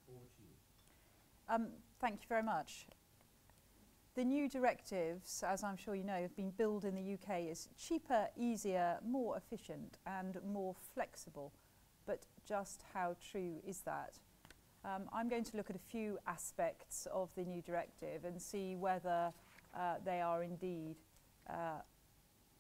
Over to you. Thank you very much. The new directives, as I'm sure you know, have been billed in the UK as cheaper, easier, more efficient and more flexible. But just how true is that? I'm going to look at a few aspects of the new directive and see whether they are indeed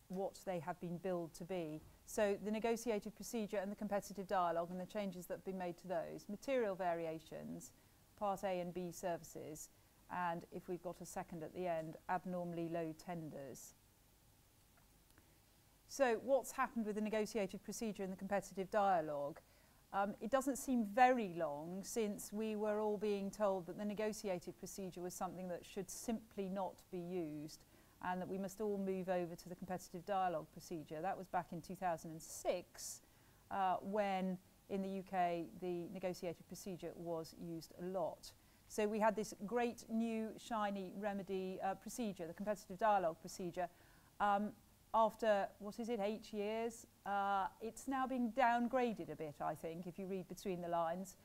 what they have been billed to be. So the negotiated procedure and the competitive dialogue and the changes that have been made to those, material variations, Part A and B services, and if we've got a second at the end, abnormally low tenders. So what's happened with the negotiated procedure and the competitive dialogue? It doesn't seem very long since we were all being told that the negotiated procedure was something that should simply not be used and that we must all move over to the competitive dialogue procedure. That was back in 2006 when in the UK the negotiated procedure was used a lot. So we had this great new shiny remedy procedure, the competitive dialogue procedure. After, 8 years, it's now being downgraded a bit, I think, if you read between the lines.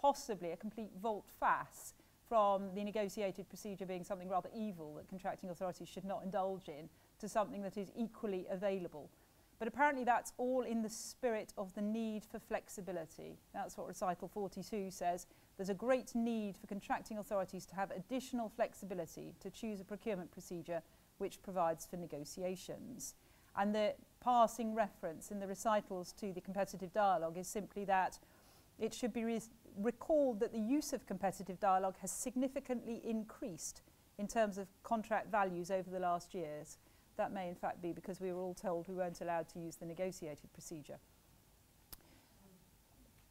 Possibly a complete volte-face from the negotiated procedure being something rather evil that contracting authorities should not indulge in to something that is equally available. But apparently that's all in the spirit of the need for flexibility. That's what recital 42 says. There's a great need for contracting authorities to have additional flexibility to choose a procurement procedure which provides for negotiations. And the passing reference in the recitals to the competitive dialogue is simply that it should be recalled that the use of competitive dialogue has significantly increased in terms of contract values over the last years. That may in fact be because we were all told we weren't allowed to use the negotiated procedure.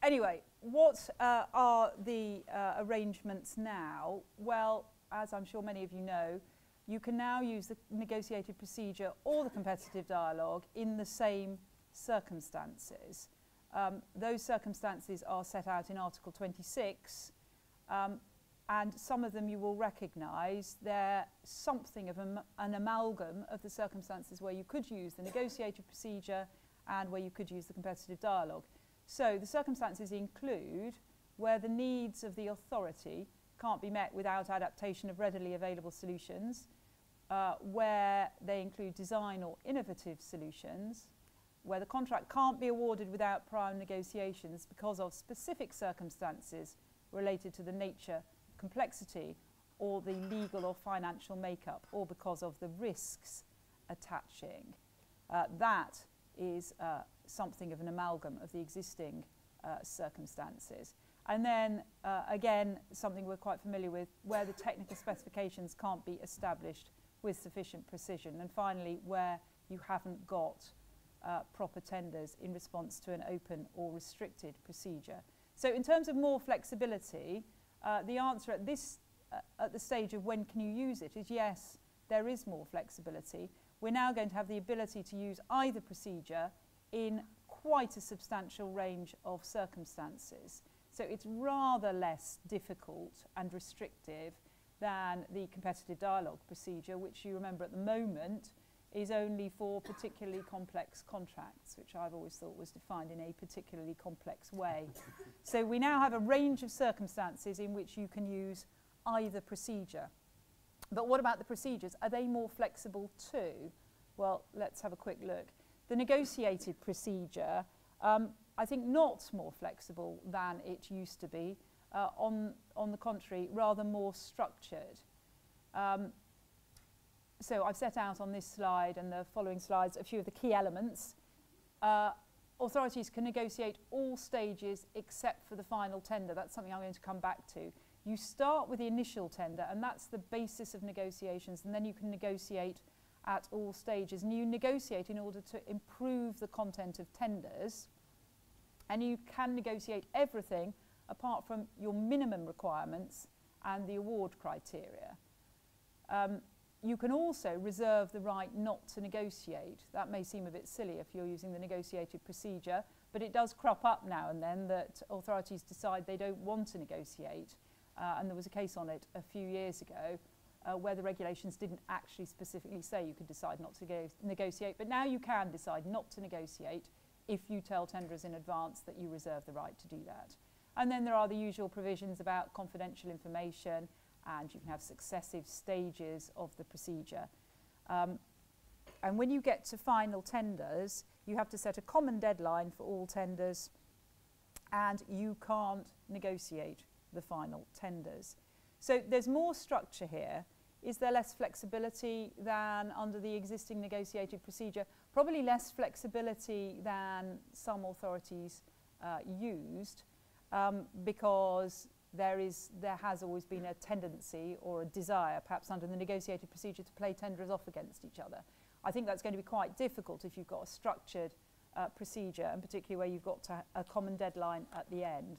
Anyway, what are the arrangements now? Well, as I'm sure many of you know, you can now use the negotiated procedure or the competitive dialogue in the same circumstances. Those circumstances are set out in Article 26, and some of them you will recognise. They're something of an amalgam of the circumstances where you could use the negotiated procedure and where you could use the competitive dialogue. So the circumstances include where the needs of the authority can't be met without adaptation of readily available solutions, where they include design or innovative solutions, where the contract can't be awarded without prior negotiations because of specific circumstances related to the nature, complexity, or the legal or financial makeup, or because of the risks attaching. That is something of an amalgam of the existing circumstances. And then, again, something we're quite familiar with, where the technical specifications can't be established with sufficient precision. And finally, where you haven't got proper tenders in response to an open or restricted procedure. So in terms of more flexibility, the answer at the stage of when can you use it is yes, there is more flexibility. We're now going to have the ability to use either procedure in quite a substantial range of circumstances. So it's rather less difficult and restrictive than the competitive dialogue procedure, which you remember at the moment is only for particularly complex contracts, which I've always thought was defined in a particularly complex way. So we now have a range of circumstances in which you can use either procedure. But what about the procedures? Are they more flexible too? Well, let's have a quick look. The negotiated procedure, I think not more flexible than it used to be. On the contrary, rather more structured. So I've set out on this slide and the following slides a few of the key elements. Authorities can negotiate all stages except for the final tender. That's something I'm going to come back to. You start with the initial tender, and that's the basis of negotiations, and then you can negotiate at all stages. And you negotiate in order to improve the content of tenders, and you can negotiate everything apart from your minimum requirements and the award criteria. You can also reserve the right not to negotiate. That may seem a bit silly if you're using the negotiated procedure, but it does crop up now and then that authorities decide they don't want to negotiate. And there was a case on it a few years ago where the regulations didn't actually specifically say you could decide not to negotiate, but now you can decide not to negotiate if you tell tenderers in advance that you reserve the right to do that. And then there are the usual provisions about confidential information, and you can have successive stages of the procedure. And when you get to final tenders, you have to set a common deadline for all tenders, and you can't negotiate the final tenders. So there's more structure here. Is there less flexibility than under the existing negotiated procedure? Probably less flexibility than some authorities used, because there has always been a tendency or a desire, perhaps under the negotiated procedure, to play tenders off against each other. I think that's going to be quite difficult if you've got a structured procedure, and particularly where you've got a common deadline at the end.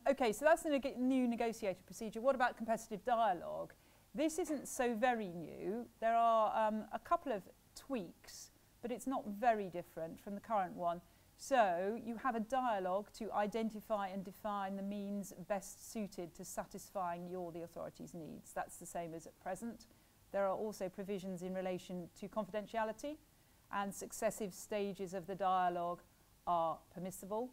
Okay, so that's the new negotiated procedure. What about competitive dialogue? This isn't so very new. There are a couple of tweaks, but it's not very different from the current one. So you have a dialogue to identify and define the means best suited to satisfying the authority's needs. That's the same as at present. There are also provisions in relation to confidentiality, and successive stages of the dialogue are permissible.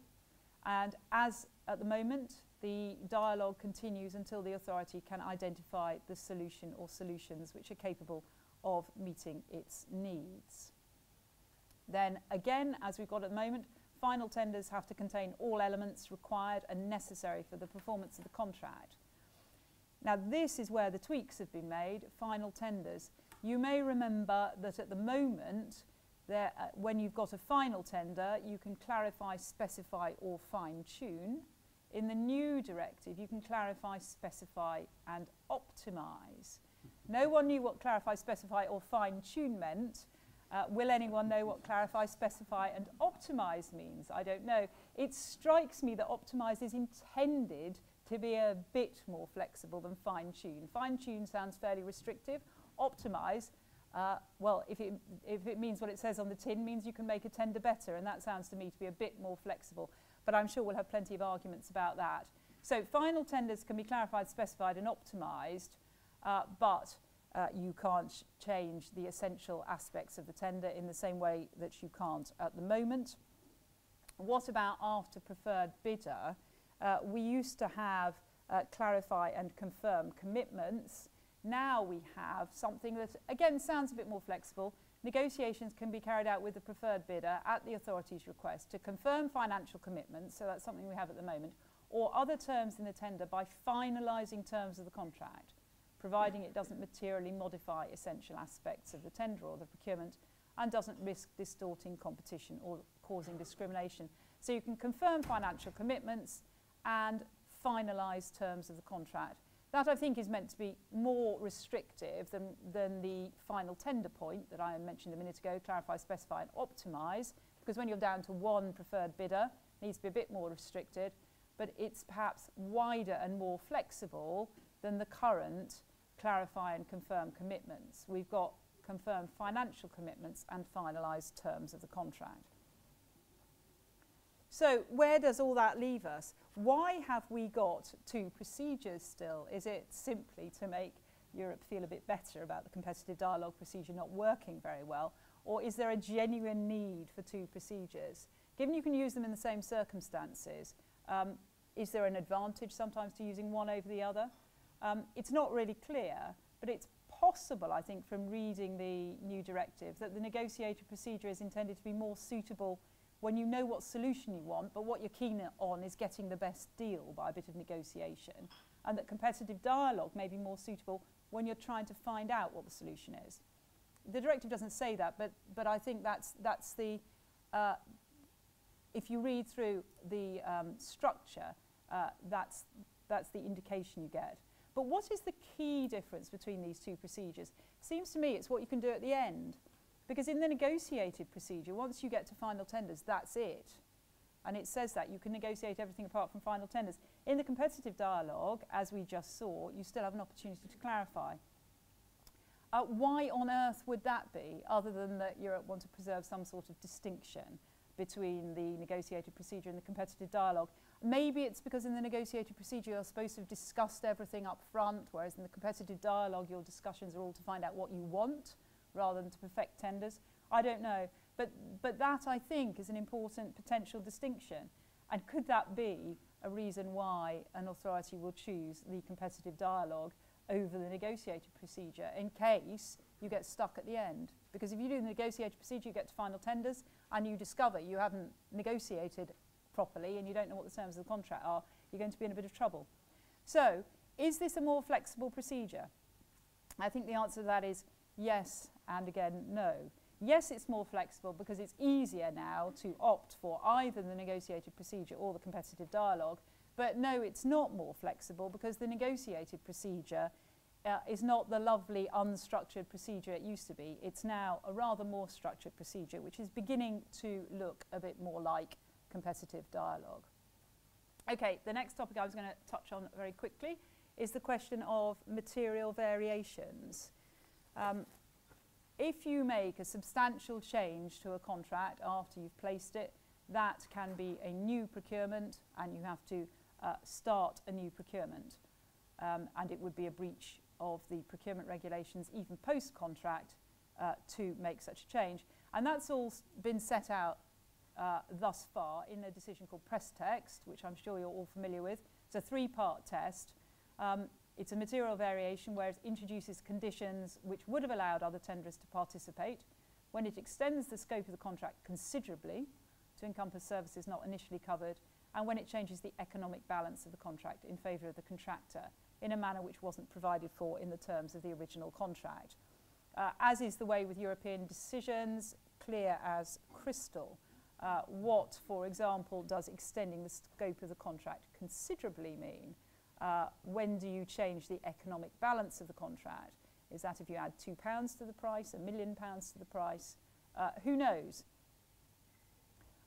And as at the moment, the dialogue continues until the authority can identify the solution or solutions which are capable of meeting its needs. Then again, as we've got at the moment, final tenders have to contain all elements required and necessary for the performance of the contract. Now this is where the tweaks have been made, final tenders. You may remember that at the moment, when you've got a final tender, you can clarify, specify or fine-tune. In the new directive, you can clarify, specify and optimise. No one knew what clarify, specify or fine-tune meant. Will anyone know what clarify, specify and optimise means? I don't know. It strikes me that optimise is intended to be a bit more flexible than fine-tune. Fine-tune sounds fairly restrictive. Optimise, well, if it means what it says on the tin, means you can make a tender better, and that sounds to me to be a bit more flexible. But I'm sure we'll have plenty of arguments about that. So final tenders can be clarified, specified and optimised, but you can't change the essential aspects of the tender in the same way that you can't at the moment. What about after preferred bidder? We used to have clarify and confirm commitments. Now we have something that, again, sounds a bit more flexible. Negotiations can be carried out with the preferred bidder at the authority's request to confirm financial commitments, so that's something we have at the moment, or other terms in the tender by finalising terms of the contract, providing it doesn't materially modify essential aspects of the tender or the procurement and doesn't risk distorting competition or causing discrimination. So you can confirm financial commitments and finalise terms of the contract. That, I think, is meant to be more restrictive than the final tender point that I mentioned a minute ago, clarify, specify and optimise, because when you're down to one preferred bidder, it needs to be a bit more restricted, but it's perhaps wider and more flexible than the current clarify and confirm commitments. We've got confirmed financial commitments and finalised terms of the contract. So where does all that leave us? Why have we got two procedures still? Is it simply to make Europe feel a bit better about the competitive dialogue procedure not working very well? Or is there a genuine need for two procedures? Given you can use them in the same circumstances, is there an advantage sometimes to using one over the other? It's not really clear, but it's possible, I think, from reading the new directive, that the negotiated procedure is intended to be more suitable when you know what solution you want, but what you're keen on is getting the best deal by a bit of negotiation, and that competitive dialogue may be more suitable when you're trying to find out what the solution is. The directive doesn't say that, but I think that's the, if you read through the structure, that's the indication you get. But what is the key difference between these two procedures? Seems to me it's what you can do at the end. Because in the negotiated procedure, once you get to final tenders, that's it. And it says that you can negotiate everything apart from final tenders. In the competitive dialogue, as we just saw, you still have an opportunity to clarify. Why on earth would that be, other than that Europe want to preserve some sort of distinction between the negotiated procedure and the competitive dialogue? Maybe it's because in the negotiated procedure you're supposed to have discussed everything up front, whereas in the competitive dialogue your discussions are all to find out what you want, rather than to perfect tenders. I don't know. But that, I think, is an important potential distinction. And could that be a reason why an authority will choose the competitive dialogue over the negotiated procedure in case you get stuck at the end? Because if you do the negotiated procedure, you get to final tenders and you discover you haven't negotiated properly and you don't know what the terms of the contract are, you're going to be in a bit of trouble. So, is this a more flexible procedure? I think the answer to that is yes and again no. Yes, it's more flexible because it's easier now to opt for either the negotiated procedure or the competitive dialogue, but no, it's not more flexible because the negotiated procedure is not the lovely unstructured procedure it used to be. It's now a rather more structured procedure which is beginning to look a bit more like competitive dialogue. Okay, the next topic I was going to touch on very quickly is the question of material variations. If you make a substantial change to a contract after you've placed it, that can be a new procurement and you have to start a new procurement. And it would be a breach of the procurement regulations even post-contract to make such a change. And that's all been set out thus far in a decision called press text, which I'm sure you're all familiar with. It's a three-part test. It's a material variation where it introduces conditions which would have allowed other tenderers to participate, when it extends the scope of the contract considerably to encompass services not initially covered, and when it changes the economic balance of the contract in favour of the contractor in a manner which wasn't provided for in the terms of the original contract. As is the way with European decisions, clear as crystal. What, for example, does extending the scope of the contract considerably mean? When do you change the economic balance of the contract? Is that if you add £2 to the price, £1 million to the price? Who knows?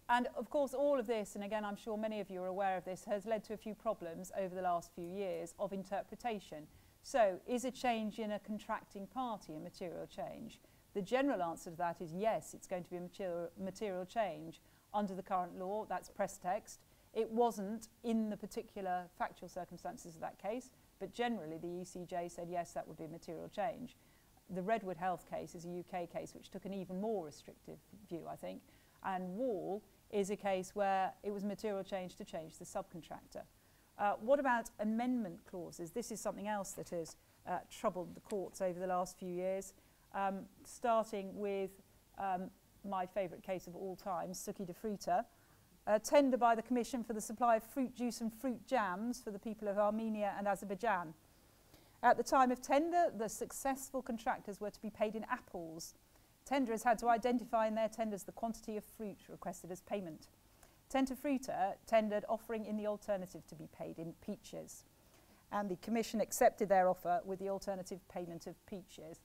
And of course all of this, and again I'm sure many of you are aware of this, has led to a few problems over the last few years of interpretation. So is a change in a contracting party a material change? The general answer to that is yes, it's going to be a material change under the current law. That's press text. It wasn't in the particular factual circumstances of that case, but generally the ECJ said yes, that would be a material change. The Redwood Health case is a UK case which took an even more restrictive view, I think, and Wall is a case where it was a material change to change the subcontractor. What about amendment clauses? This is something else that has troubled the courts over the last few years, starting with my favourite case of all time, Succhi de Fruta. Tender by the Commission for the supply of fruit juice and fruit jams for the people of Armenia and Azerbaijan. At the time of tender, the successful contractors were to be paid in apples. Tenderers had to identify in their tenders the quantity of fruit requested as payment. Tenta Fruta tendered offering in the alternative to be paid in peaches. And the Commission accepted their offer with the alternative payment of peaches.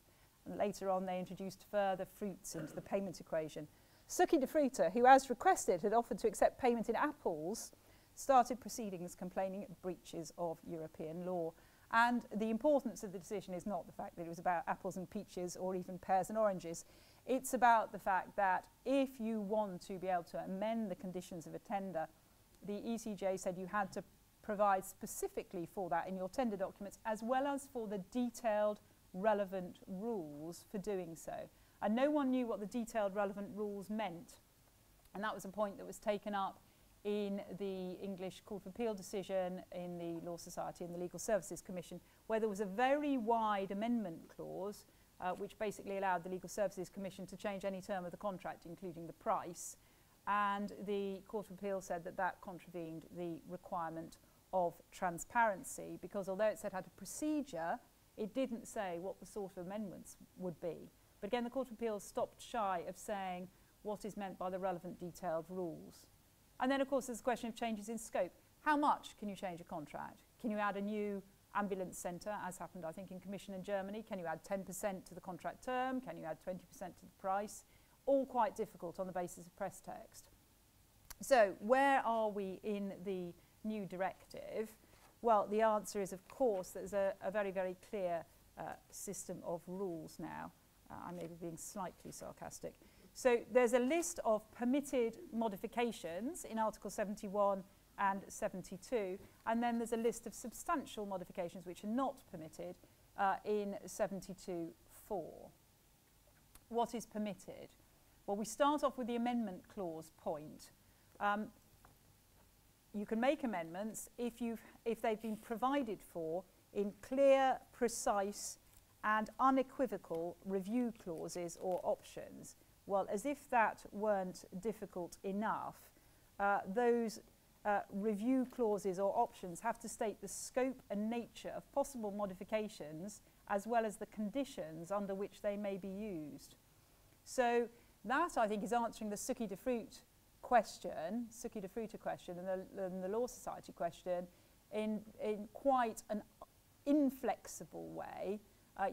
And later on they introduced further fruits into the payment equation. Succhi de Fruta, who as requested had offered to accept payment in apples, started proceedings complaining of breaches of European law. And the importance of the decision is not the fact that it was about apples and peaches or even pears and oranges. It's about the fact that if you want to be able to amend the conditions of a tender, the ECJ said you had to provide specifically for that in your tender documents, as well as for the detailed relevant rules for doing so. And no one knew what the detailed relevant rules meant. And that was a point that was taken up in the English Court of Appeal decision, in the Law Society and the Legal Services Commission, where there was a very wide amendment clause which basically allowed the Legal Services Commission to change any term of the contract, including the price. And the Court of Appeal said that that contravened the requirement of transparency, because although it said had a procedure, it didn't say what the sort of amendments would be. But again, the Court of Appeal stopped shy of saying what is meant by the relevant detailed rules. And then, of course, there's the question of changes in scope. How much can you change a contract? Can you add a new ambulance centre, as happened, I think, in Commission in Germany? Can you add 10% to the contract term? Can you add 20% to the price? All quite difficult on the basis of press text. So where are we in the new directive? Well, the answer is, of course, there's a very, very clear system of rules now. I may be being slightly sarcastic. So there's a list of permitted modifications in Article 71 and 72, and then there's a list of substantial modifications which are not permitted in 72(4). What is permitted? Well, we start off with the amendment clause point. you can make amendments if they've been provided for in clear, precise and unequivocal review clauses or options. Well, as if that weren't difficult enough, those review clauses or options have to state the scope and nature of possible modifications as well as the conditions under which they may be used. So that, I think, is answering the Succi de Fruit question, Succi de Fruta question and the Law Society question in quite an inflexible way.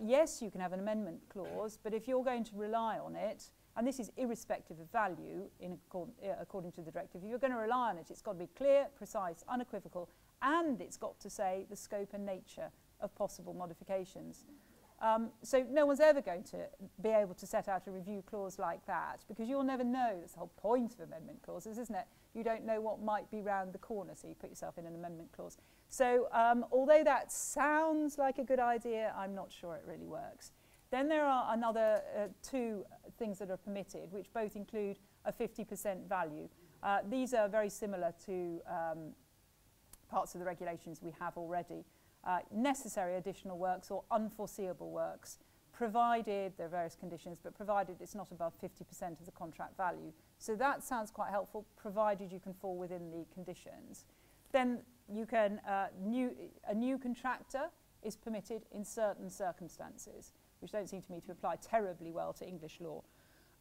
Yes, you can have an amendment clause, but if you're going to rely on it, and this is irrespective of value according to the directive, if you're going to rely on it, it's got to be clear, precise, unequivocal, and it's got to say the scope and nature of possible modifications. So no one's ever going to be able to set out a review clause like that, because you'll never know. That's the whole point of amendment clauses, isn't it? You don't know what might be round the corner, so you put yourself in an amendment clause. So although that sounds like a good idea, I'm not sure it really works. Then there are another two things that are permitted, which both include a 50% value. These are very similar to parts of the regulations we have already. Necessary additional works or unforeseeable works, provided, there are various conditions, but provided it's not above 50% of the contract value. So that sounds quite helpful, provided you can fall within the conditions. Then you can, a new contractor is permitted in certain circumstances, which don't seem to me to apply terribly well to English law.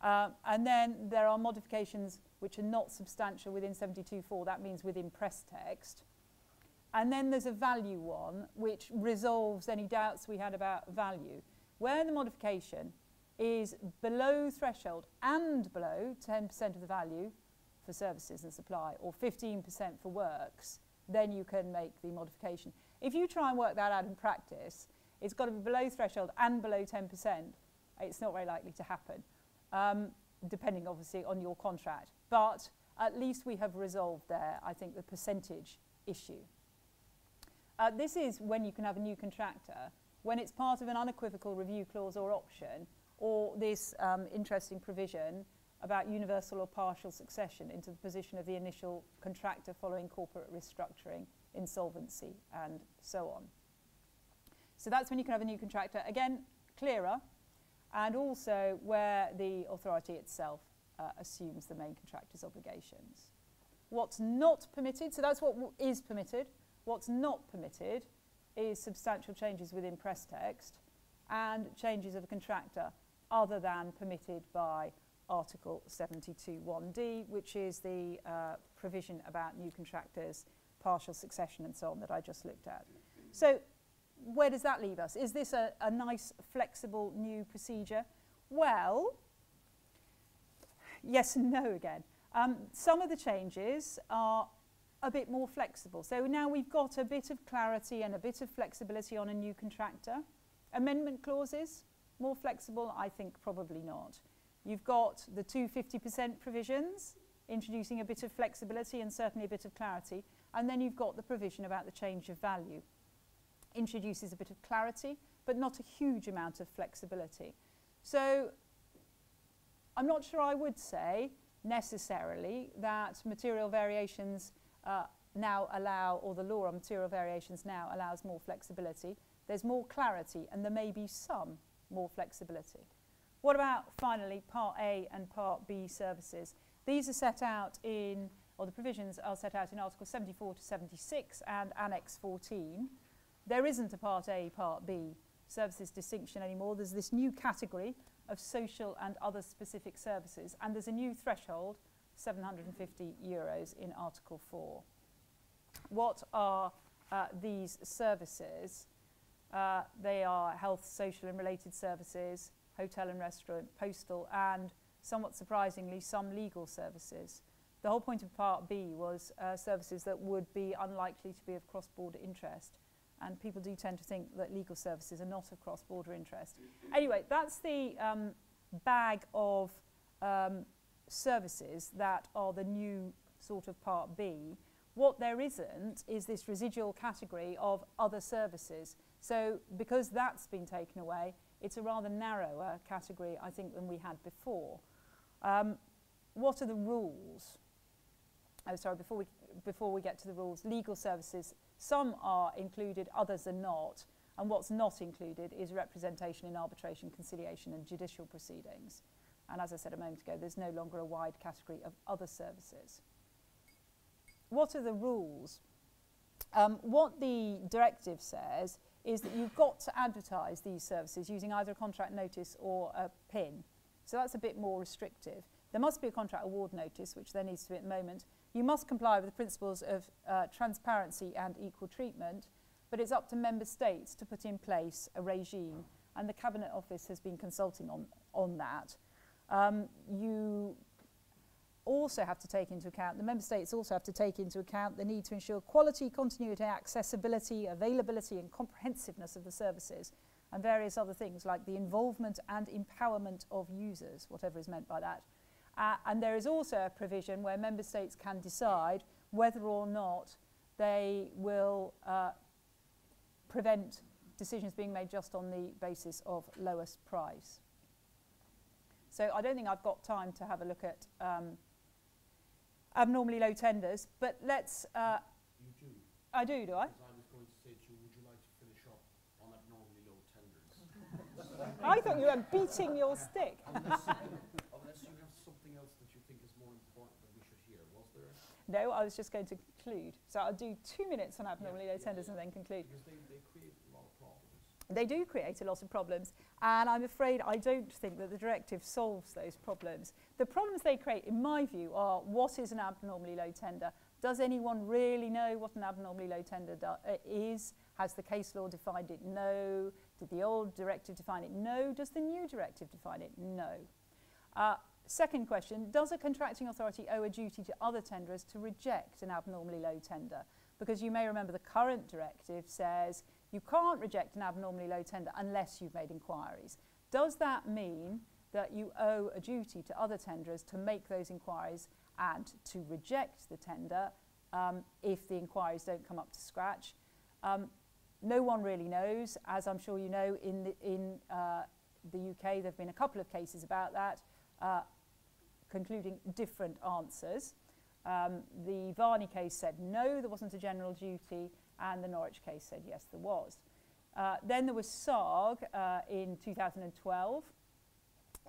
And then there are modifications which are not substantial within 72.4, that means within press text. And then there's a value one, which resolves any doubts we had about value, where the modification is below threshold and below 10% of the value for services and supply, or 15% for works, then you can make the modification. If you try and work that out in practice, it's got to be below threshold and below 10%. It's not very likely to happen, depending obviously on your contract. But at least we have resolved there, I think, the percentage issue. This is when you can have a new contractor, when it's part of an unequivocal review clause or option, or this interesting provision about universal or partial succession into the position of the initial contractor following corporate restructuring, insolvency, and so on. So that's when you can have a new contractor. Again, clearer, and also where the authority itself assumes the main contractor's obligations. What's not permitted, so that's what is permitted. What's not permitted is substantial changes within press text and changes of a contractor other than permitted by Article 72(1)(d), which is the provision about new contractors, partial succession and so on that I just looked at. So where does that leave us? Is this a nice, flexible new procedure? Well, yes and no again. Some of the changes are a bit more flexible. So now we've got a bit of clarity and a bit of flexibility on a new contractor. Amendment clauses, more flexible? I think probably not. You've got the 250% provisions, introducing a bit of flexibility and certainly a bit of clarity. And then you've got the provision about the change of value. Introduces a bit of clarity, but not a huge amount of flexibility. So I'm not sure I would say necessarily that material variations now allow, or the law on material variations now allows more flexibility. There's more clarity and there may be some more flexibility. What about, finally, Part A and Part B services? These are set out in, or the provisions are set out in Articles 74 to 76 and Annex 14. There isn't a Part A, Part B services distinction anymore. There's this new category of social and other specific services, and there's a new threshold, €750 in Article 4. What are these services? They are health, social and related services, hotel and restaurant, postal, and somewhat surprisingly, some legal services. The whole point of Part B was services that would be unlikely to be of cross-border interest. And people do tend to think that legal services are not of cross-border interest. Anyway, that's the bag of services that are the new sort of Part B. What there isn't is this residual category of other services. So because that's been taken away, it's a rather narrower category, I think, than we had before. What are the rules? oh sorry, before we get to the rules, legal services, some are included, others are not. And what's not included is representation in arbitration, conciliation and judicial proceedings. And as I said a moment ago, there's no longer a wide category of other services. What are the rules? What the directive says is that you've got to advertise these services using either a contract notice or a PIN. So that's a bit more restrictive. There must be a contract award notice, which there needs to be at the moment. You must comply with the principles of transparency and equal treatment, but it's up to member states to put in place a regime, and the Cabinet Office has been consulting on that. You also have to take into account, the member states also have to take into account the need to ensure quality, continuity, accessibility, availability and comprehensiveness of the services, and various other things like the involvement and empowerment of users, whatever is meant by that. And there is also a provision where member states can decide whether or not they will prevent decisions being made just on the basis of lowest price. So I don't think I've got time to have a look at abnormally low tenders, but let's... You do? I do I? Because I was going to say to you, would you like to finish up on abnormally low tenders? I thought you were beating your stick. Unless you have something else that you think is more important that we should hear, was there? No, I was just going to conclude. So I'll do 2 minutes on abnormally low tenders and then conclude. Because they create a lot of problems. They do create a lot of problems, and I'm afraid I don't think that the directive solves those problems. The problems they create, in my view, are what is an abnormally low tender? Does anyone really know what an abnormally low tender is? Has the case law defined it? No. Did the old directive define it? No. Does the new directive define it? No. Second question, does a contracting authority owe a duty to other tenderers to reject an abnormally low tender? Because you may remember the current directive says you can't reject an abnormally low tender unless you've made inquiries. Does that mean that you owe a duty to other tenderers to make those inquiries and to reject the tender if the inquiries don't come up to scratch? No one really knows. As I'm sure you know, in the UK there have been a couple of cases about that, concluding different answers. The Varney case said no, there wasn't a general duty, and the Norwich case said yes, there was. Then there was SARG in 2012.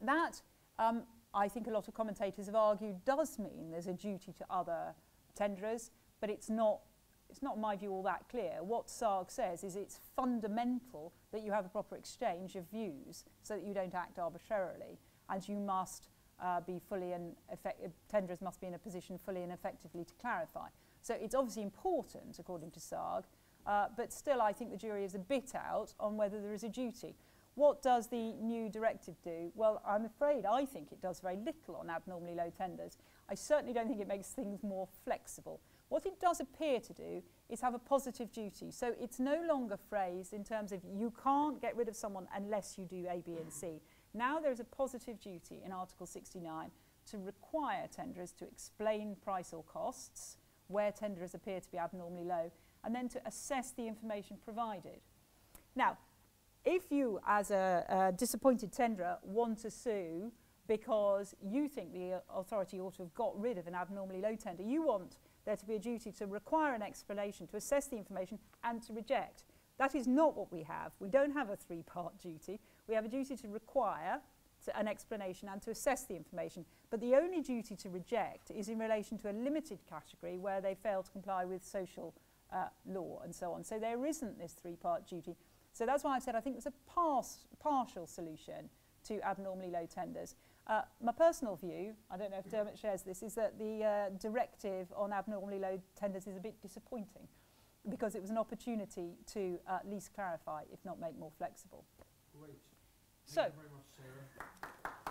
That, I think a lot of commentators have argued, does mean there's a duty to other tenderers, but it's not, in my view, all that clear. What SARG says is it's fundamental that you have a proper exchange of views so that you don't act arbitrarily, and you must be fully and tenderers must be in a position fully and effectively to clarify. So it's obviously important, according to SARG, but still I think the jury is a bit out on whether there is a duty. What does the new directive do? Well, I'm afraid I think it does very little on abnormally low tenders. I certainly don't think it makes things more flexible. What it does appear to do is have a positive duty. So it's no longer phrased in terms of you can't get rid of someone unless you do A, B and C. Now there is a positive duty in Article 69 to require tenderers to explain price or costs where tenderers appear to be abnormally low, and then to assess the information provided. Now, if you, as a disappointed tenderer, want to sue because you think the authority ought to have got rid of an abnormally low tender, you want there to be a duty to require an explanation, to assess the information, and to reject. That is not what we have. We don't have a three-part duty. We have a duty to require an explanation and to assess the information. But the only duty to reject is in relation to a limited category where they fail to comply with social law and so on. So there isn't this three-part duty. So that's why I've said I think there's a partial solution to abnormally low tenders. My personal view, I don't know if Dermot shares this, is that the directive on abnormally low tenders is a bit disappointing because it was an opportunity to at least clarify, if not make more flexible. Great. Thank you very much, Sarah.